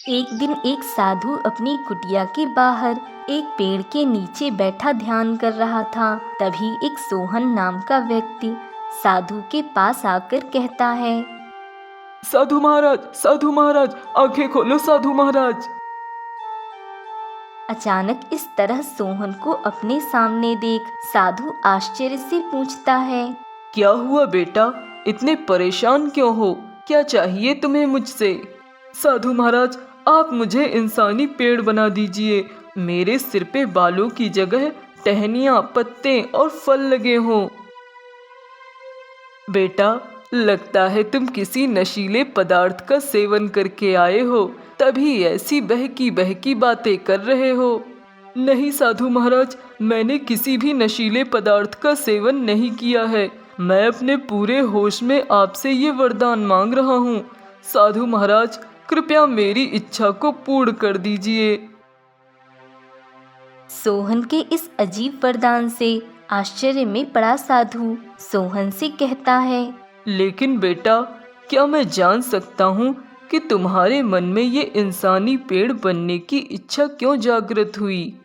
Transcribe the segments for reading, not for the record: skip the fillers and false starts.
एक दिन एक साधु अपनी कुटिया के बाहर एक पेड़ के नीचे बैठा ध्यान कर रहा था। तभी एक सोहन नाम का व्यक्ति साधु के पास आकर कहता है, साधु महाराज, आंखें खोलो साधु महाराज। अचानक इस तरह सोहन को अपने सामने देख साधु आश्चर्य से पूछता है, क्या हुआ बेटा, इतने परेशान क्यों हो? क्या चाहिए तुम्हें मुझसे? साधु महाराज, आप मुझे इंसानी पेड़ बना दीजिए। मेरे सिर पे बालों की जगह टहनियाँ, पत्ते और फल लगे हों। बेटा, लगता है तुम किसी नशीले पदार्थ का सेवन करके आए हो, तभी ऐसी बहकी बहकी बातें कर रहे हो। नहीं साधु महाराज, मैंने किसी भी नशीले पदार्थ का सेवन नहीं किया है। मैं अपने पूरे होश में आपसे ये वरदान मांग रहा हूँ। साधु महाराज, कृपया मेरी इच्छा को पूर्ण कर दीजिए। सोहन के इस अजीब वरदान से आश्चर्य में पड़ा साधु सोहन से कहता है, लेकिन बेटा, क्या मैं जान सकता हूँ कि तुम्हारे मन में ये इंसानी पेड़ बनने की इच्छा क्यों जागृत हुई?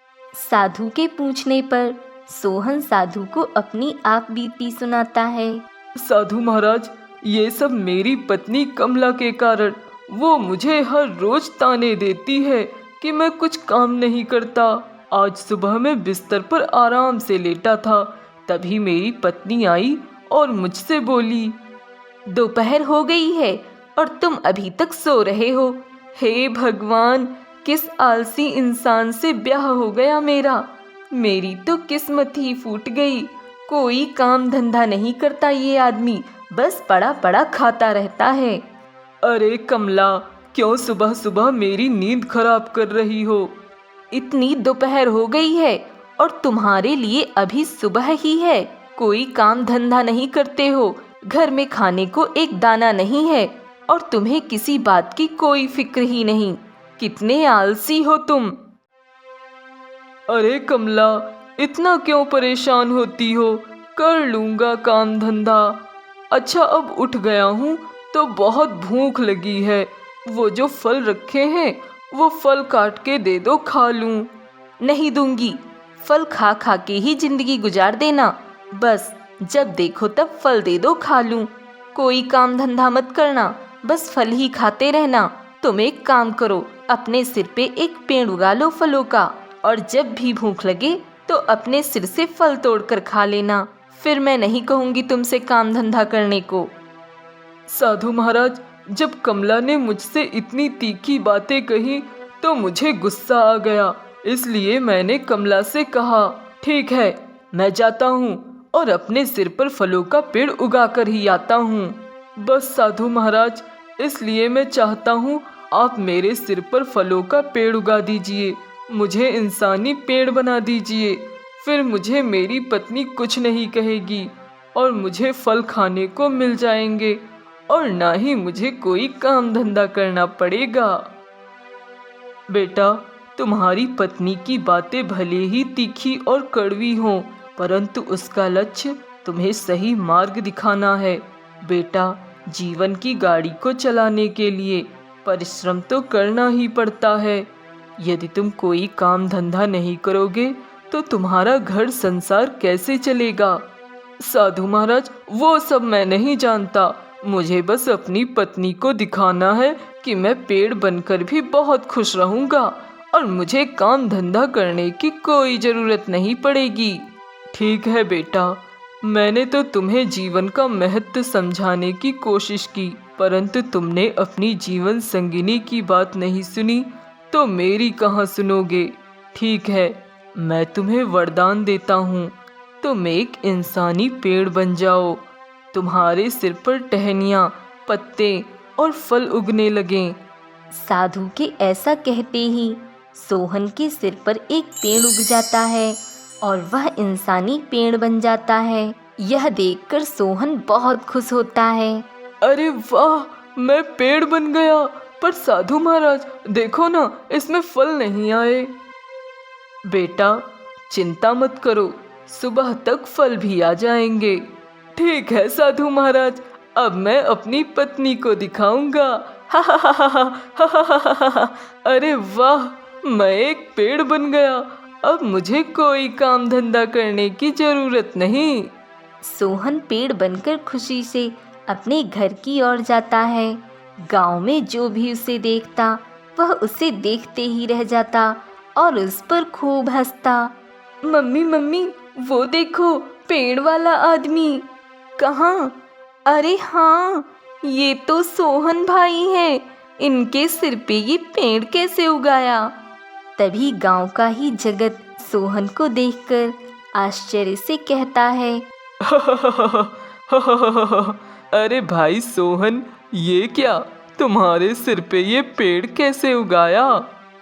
साधु के पूछने पर सोहन साधु को अपनी आप बीती सुनाता है। साधु महाराज, ये सब मेरी पत्नी कमला के कारण। वो मुझे हर रोज ताने देती है कि मैं कुछ काम नहीं करता। आज सुबह मैं बिस्तर पर आराम से लेटा था, तभी मेरी पत्नी आई और मुझसे बोली, दोपहर हो गई है और तुम अभी तक सो रहे हो। हे भगवान, किस आलसी इंसान से ब्याह हो गया मेरा। मेरी तो किस्मत ही फूट गई। कोई काम धंधा नहीं करता ये आदमी, बस पड़ा पड़ा खाता रहता है। अरे कमला, क्यों सुबह सुबह मेरी नींद खराब कर रही हो? इतनी दोपहर हो गई है और तुम्हारे लिए अभी सुबह ही है। कोई काम धंधा नहीं करते हो, घर में खाने को एक दाना नहीं है और तुम्हें किसी बात की कोई फिक्र ही नहीं। कितने आलसी हो तुम। अरे कमला, इतना क्यों परेशान होती हो? कर लूंगा काम धंधा। अच्छा, अब उठ गया हूँ तो बहुत भूख लगी है। वो जो फल रखे हैं वो फल काट के दे दो, खा लूं। नहीं दूंगी। फल खा खा के ही जिंदगी गुजार देना। बस जब देखो तब फल दे दो, खा लूं। कोई काम धंधा मत करना, बस फल ही खाते रहना। तुम एक काम करो, अपने सिर पे एक पेड़ उगा लो फलों का, और जब भी भूख लगे तो अपने सिर से फल तोड़कर खा लेना। फिर मैं नहीं कहूँगी तुमसे काम धंधा करने को। साधु महाराज, जब कमला ने मुझसे इतनी तीखी बातें कही तो मुझे गुस्सा आ गया। इसलिए मैंने कमला से कहा, ठीक है, मैं जाता हूँ और अपने सिर पर फलों का पेड़ उगा कर ही आता हूँ। बस साधु महाराज, इसलिए मैं चाहता हूँ आप मेरे सिर पर फलों का पेड़ उगा दीजिए, मुझे इंसानी पेड़ बना दीजिए। फिर मुझे मेरी पत्नी कुछ नहीं कहेगी और मुझे फल खाने को मिल जाएंगे और ना ही मुझे कोई काम धंधा करना पड़ेगा। बेटा, तुम्हारी पत्नी की बातें भले ही तीखी और कड़वी हों, परंतु उसका लक्ष्य तुम्हें सही मार्ग दिखाना है। बेटा, जीवन की गाड़ी को चलाने के लिए परिश्रम तो करना ही पड़ता है। यदि तुम कोई काम धंधा नहीं करोगे तो तुम्हारा घर संसार कैसे चलेगा? साधु महाराज, वो सब मैं नहीं जानता। मुझे बस अपनी पत्नी को दिखाना है कि मैं पेड़ बनकर भी बहुत खुश रहूंगा और मुझे काम धंधा करने की कोई जरूरत नहीं पड़ेगी। ठीक है बेटा, मैंने तो तुम्हें जीवन का महत्व समझाने की कोशिश की, परंतु तुमने अपनी जीवन संगिनी की बात नहीं सुनी तो मेरी कहाँ सुनोगे। ठीक है, मैं तुम्हें वरदान देता हूँ, तुम एक इंसानी पेड़ बन जाओ। तुम्हारे सिर पर टहनियाँ, पत्ते और फल उगने लगें। साधु के ऐसा कहते ही सोहन के सिर पर एक पेड़ उग जाता है और वह इंसानी पेड़ बन जाता है। यह देखकर सोहन बहुत खुश होता है। अरे वाह, मैं पेड़ बन गया। पर साधु महाराज, देखो ना, इसमें फल नहीं आए। बेटा, चिंता मत करो, सुबह तक फल भी आ जाएंगे। ठीक है साधु महाराज, अब मैं अपनी पत्नी को दिखाऊंगा हा हा हा हा हा हा हा हा हा। अरे वाह, मैं एक पेड़ बन गया। अब मुझे कोई काम धंधा करने की जरूरत नहीं। सोहन पेड़ बनकर खुशी से अपने घर की ओर जाता है। गांव में जो भी उसे देखता वह उसे देखते ही रह जाता और उस पर खूब हंसता। मम्मी मम्मी, वो देखो पेड़ वाला आदमी। कहाँ? अरे हाँ, ये तो सोहन भाई है। इनके सिर पे ये पेड़ कैसे उगाया? तभी गांव का ही जगत सोहन को देखकर आश्चर्य से कहता है। अरे भाई सोहन, ये क्या, तुम्हारे सिर पे ये पेड़ कैसे उगाया?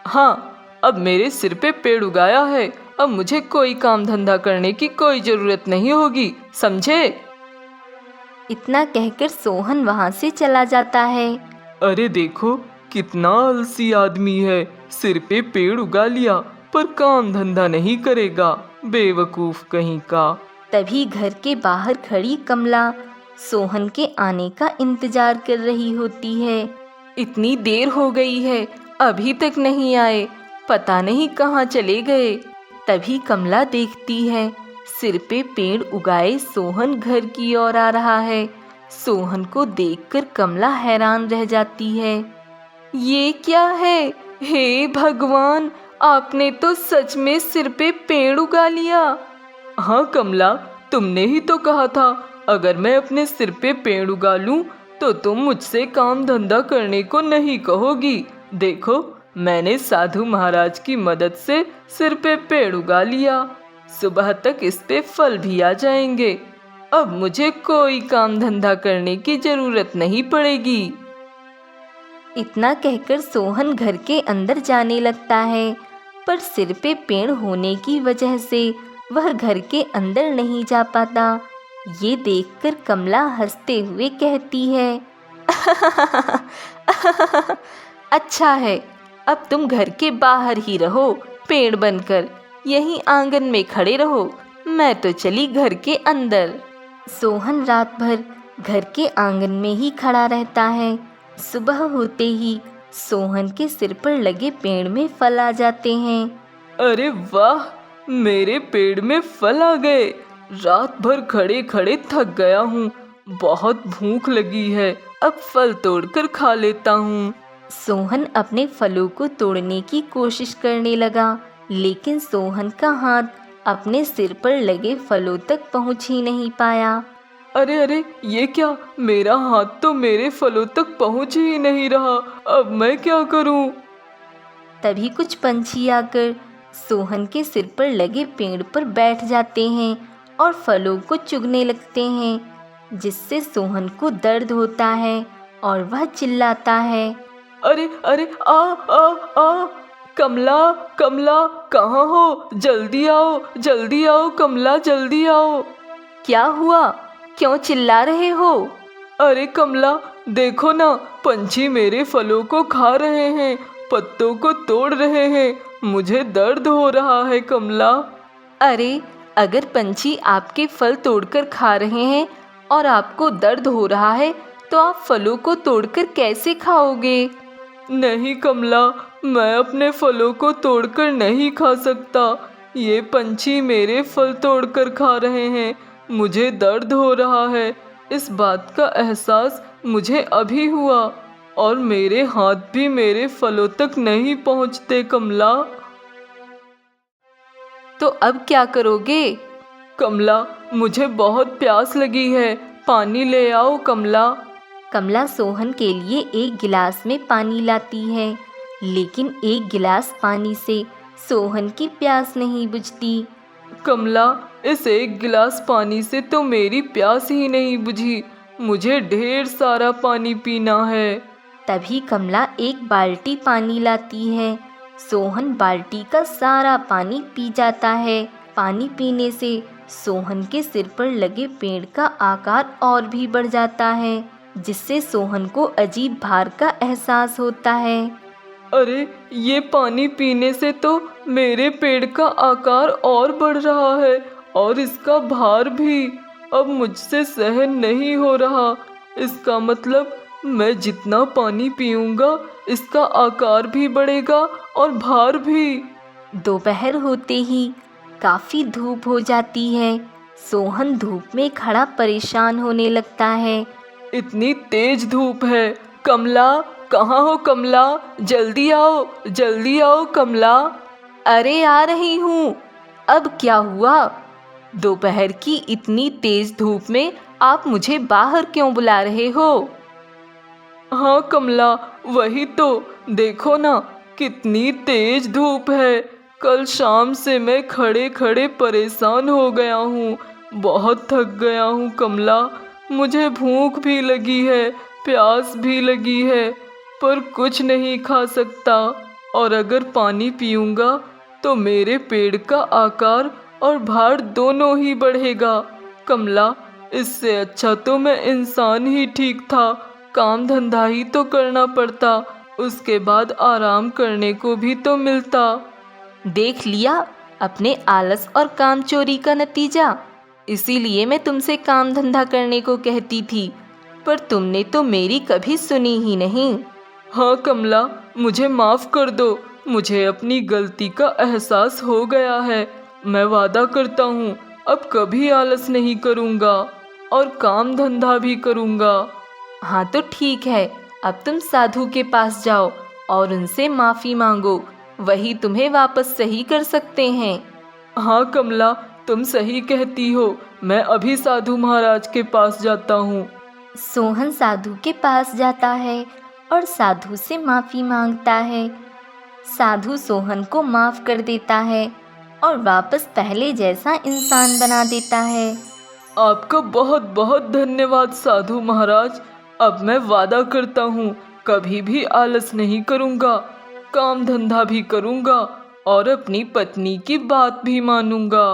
हाँ, अब मेरे सिर पे पेड़ उगाया है। अब मुझे कोई काम धंधा करने की कोई जरूरत नहीं होगी, समझे? इतना कहकर सोहन वहां से चला जाता है। अरे देखो, कितना आलसी आदमी है। सिर पे पेड़ उगा लिया पर काम धंधा नहीं करेगा, बेवकूफ कहीं का। तभी घर के बाहर खड़ी कमला सोहन के आने का इंतजार कर रही होती है। इतनी देर हो गई है, अभी तक नहीं आए, पता नहीं कहाँ चले गए। तभी कमला देखती है, सिर पे पेड़ उगाए सोहन घर की ओर आ रहा है। सोहन को देखकर कमला हैरान रह जाती है। ये क्या है? हे भगवान, आपने तो सच में सिर पे पेड़ उगा लिया। हाँ कमला, तुमने ही तो कहा था अगर मैं अपने सिर पे पेड़ उगा लूं तो तुम मुझसे काम धंधा करने को नहीं कहोगी। देखो, मैंने साधु महाराज की मदद से सिर पे पेड़ उगा लिया। सुबह तक इस पे फल भी आ जाएंगे। अब मुझे कोई काम धंधा करने की जरूरत नहीं पड़ेगी। इतना कहकर सोहन घर के अंदर जाने लगता है, पर सिर पे पेड़ होने की वजह से वह घर के अंदर नहीं जा पाता। ये देखकर कमला हंसते हुए कहती है। अच्छा है, अब तुम घर के बाहर ही रहो, पेड़ बनकर यहीं आंगन में खड़े रहो। मैं तो चली घर के अंदर। सोहन रात भर घर के आंगन में ही खड़ा रहता है। सुबह होते ही सोहन के सिर पर लगे पेड़ में फल आ जाते हैं। अरे वाह, मेरे पेड़ में फल आ गए। रात भर खड़े खड़े थक गया हूँ, बहुत भूख लगी है। अब फल तोड़कर खा लेता हूँ। सोहन अपने फलों को तोड़ने की कोशिश करने लगा, लेकिन सोहन का हाथ अपने सिर पर लगे फलों तक पहुँच ही नहीं पाया। अरे अरे, ये क्या, मेरा हाथ तो मेरे फलों तक पहुँच ही नहीं रहा। अब मैं क्या करूँ? तभी कुछ पंछी आकर सोहन के सिर पर लगे पेड़ पर बैठ जाते हैं और फलों को चुगने लगते हैं, जिससे सोहन को दर्द होता है और वह चिल्लाता है। अरे अरे, आ आ आ, कमला कमला, कहाँ हो? जल्दी आओ कमला, जल्दी आओ। क्या हुआ? क्यों चिल्ला रहे हो? अरे कमला, देखो ना, पंछी मेरे फलों को खा रहे हैं, पत्तों को तोड़ रहे हैं। मुझे दर्द हो रहा है कमला। अरे, अगर पंछी आपके फल तोड़कर खा रहे हैं और आपको दर्द हो रहा है तो आप फलों को तोड़कर कैसे खाओगे? नहीं कमला, मैं अपने फलों को तोड़कर नहीं खा सकता। ये पंछी मेरे फल तोड़कर खा रहे हैं। मुझे दर्द हो रहा है। इस बात का एहसास मुझे अभी हुआ और मेरे हाथ भी मेरे फलों तक नहीं पहुँचते कमला। तो अब क्या करोगे? कमला, मुझे बहुत प्यास लगी है, पानी ले आओ कमला। कमला सोहन के लिए एक गिलास में पानी लाती है, लेकिन एक गिलास पानी से सोहन की प्यास नहीं बुझती। कमला, इस एक गिलास पानी से तो मेरी प्यास ही नहीं बुझी। मुझे ढेर सारा पानी पीना है। तभी कमला एक बाल्टी पानी लाती है। सोहन बाल्टी का सारा पानी पी जाता है। पानी पीने से सोहन के सिर पर लगे पेड़ का आकार और भी बढ़ जाता है, जिससे सोहन को अजीब भार का एहसास होता है। अरे, ये पानी पीने से तो मेरे पेड़ का आकार और बढ़ रहा है और इसका भार भी। अब मुझसे सहन नहीं हो रहा। इसका मतलब मैं जितना पानी पीऊंगा इसका आकार भी बढ़ेगा और भार भी। दोपहर होते ही काफी धूप हो जाती है। सोहन धूप में खड़ा परेशान होने लगता है। इतनी तेज धूप है, कमला कहाँ हो कमला, जल्दी आओ कमला। अरे आ रही हूँ। अब क्या हुआ? दोपहर की इतनी तेज धूप में आप मुझे बाहर क्यों बुला रहे हो? हाँ कमला, वही तो, देखो ना कितनी तेज धूप है। कल शाम से मैं खड़े खड़े परेशान हो गया हूँ, बहुत थक गया हूँ कमला। मुझे भूख भी लगी है, प्यास भी लगी है, पर कुछ नहीं खा सकता। और अगर पानी पीऊँगा तो मेरे पेड़ का आकार और भार दोनों ही बढ़ेगा। कमला, इससे अच्छा तो मैं इंसान ही ठीक था। काम धंधा ही तो करना पड़ता, उसके बाद आराम करने को भी तो मिलता। देख लिया अपने आलस और काम चोरी का नतीजा। इसीलिए मैं तुमसे काम धंधा करने को कहती थी, पर तुमने तो मेरी कभी सुनी ही नहीं। हाँ कमला, मुझे माफ़ कर दो। मुझे अपनी गलती का एहसास हो गया है। मैं वादा करता हूँ अब कभी आलस नहीं करूँगा और काम धंधा भी करूँगा। हाँ तो ठीक है, अब तुम साधु के पास जाओ और उनसे माफ़ी मांगो, वही तुम्हें वापस सही कर सकते हैं। हाँ कमला, तुम सही कहती हो, मैं अभी साधु महाराज के पास जाता हूँ। सोहन साधु के पास जाता है और साधु से माफ़ी मांगता है। साधु सोहन को माफ़ कर देता है और वापस पहले जैसा इंसान बना देता है। आपका बहुत बहुत धन्यवाद साधु महाराज। अब मैं वादा करता हूँ कभी भी आलस नहीं करूँगा, काम धंधा भी करूँगा और अपनी पत्नी की बात भी मानूँगा।